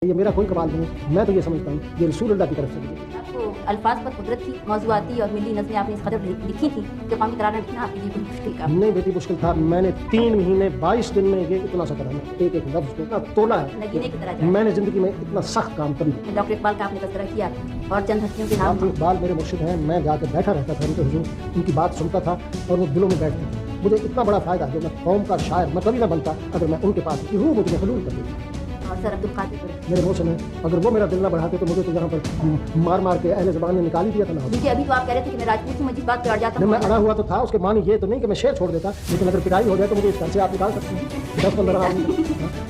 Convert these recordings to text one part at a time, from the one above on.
یہ میرا کوئی کمال نہیں ہے، میں تو یہ سمجھتا ہوں یہ رسول اللہ کی طرف سے مجھے آپ کو الفاظ پر قدرت تھی، موضوعاتی اور ملی نظمیں آپ نے اس قدر لکھی تھی کہ قومی ترانہ لکھنا آپ کے لیے بہت مشکل کام نہیں بیٹی مشکل تھا. میں نے 3 مہینے 22 دن میں یہ اتنا سا کرا ہے، ایک ایک لفظ کو اتنا تولا ہے. نگینے کی طرح جو میں نے زندگی میں اتنا سخت کام کر لیا. ڈاکٹر اقبال کا آپ نے تذکرہ کیا اور چند ہستیوں کے نام ڈاکٹر اقبال میرے مرشد ہیں. میں جا کے بیٹھا رہتا تھا ان کے حضور، ان کی بات سنتا تھا اور وہ دلوں میں بیٹھتی تھی. مجھے اتنا بڑا فائدہ جو میں قوم کا شاعر میں کبھی نہ بنتا اگر میں ان کے پاس کی روح مجھے حلول کر دیتی. اور سر عبدالقادر پر میرے محسن ہے، اگر وہ میرا دل نہ بڑھاتے تو مجھے تو یہاں پر مار مار کے اہل زبان نے نکال ہی دیا تھا. کیونکہ ابھی تو آپ کہہ رہے تھے کہ میں راجپوت ہوں، میں جس بات پہ اڑ جاتا نہیں ہوں میں اڑا ہوا تو تھا، اس کے معنی یہ تو نہیں کہ میں شعر چھوڑ دیتا، لیکن اگر پٹائی ہو جائے تو مجھے اس گھر سے آپ نکال سکتے ہیں 10-15 آدمی.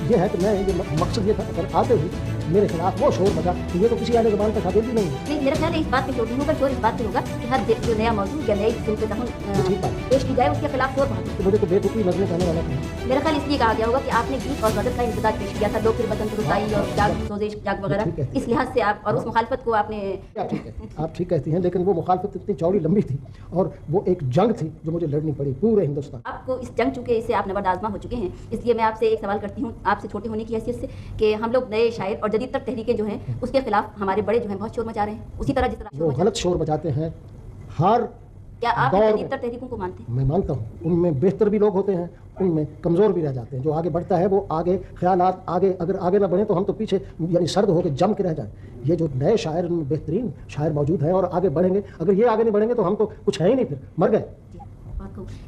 یہ ہے کہ میں یہ مقصد یہ تھا اگر آتے ہی میرے خلاف وہ شور بجا تو یہ تو کسی اہل زبان کا شاگرد بھی نہیں ہے. نہیں، میرا خیال ہے اس بات پہ شور نہیں ہوگا. شور اس بات پہ ہوگا کہ ہر جو نیا موضوع یا نئی قسم کے ذہن پیش کی جائے اس کے خلاف شور بہت تو مجھے تو بے تکی نظریں کہنے والا تھا. میرا خیال اس لیے کہا گیا ہوگا کہ آپ نے گیت اور غزل کا امتزاج پیش کیا تھا. لوگ پھر وطن رسائی اور جاگ سوزش جاگ وغیرہ اس لحاظ سے آپ اور اس مخالفت کو آپ نے ٹھیک ہے آپ ٹھیک کہتی ہیں، لیکن وہ مخالفت اتنی چوڑی لمبی تھی اور وہ ایک جنگ تھی جو مجھے لڑنی پڑی پورے ہندوستان. آپ کو اس جنگ چونکہ اس سے آپ نبرد آزما ہو چکے ہیں، اس لیے میں آپ سے ایک سوال کرتی ہوں آپ سے چھوٹے ہونے کی حیثیت سے کہ ہم لوگ نئے شاعر اور جدید تر تحریکیں جو ہیں اس کے خلاف ہمارے بڑے جو ہیں بہت شور مچا رہے ہیں، اسی طرح جس طرح وہ غلط شور بجاتے ہیں ہر کیا آپ دور جدید تر تحریکوں کو مانتے ہیں؟ میں مانتا ہوں ان میں بہتر بھی لوگ ہوتے ہیں، ان میں کمزور بھی رہ جاتے ہیں. جو آگے بڑھتا ہے وہ آگے خیالات آگے اگر آگے نہ بڑھیں تو ہم تو پیچھے یعنی سرد ہو کے جم کے رہ جائیں. یہ جو نئے شاعر ان میں بہترین شاعر موجود ہیں اور آگے بڑھیں گے. اگر یہ آگے نہیں بڑھیں گے تو ہم تو کچھ ہے ہی نہیں، پھر مر گئے.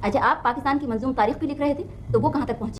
اچھا، آپ پاکستان کی منظوم تاریخ بھی لکھ رہے تھے تو وہ کہاں تک پہنچی؟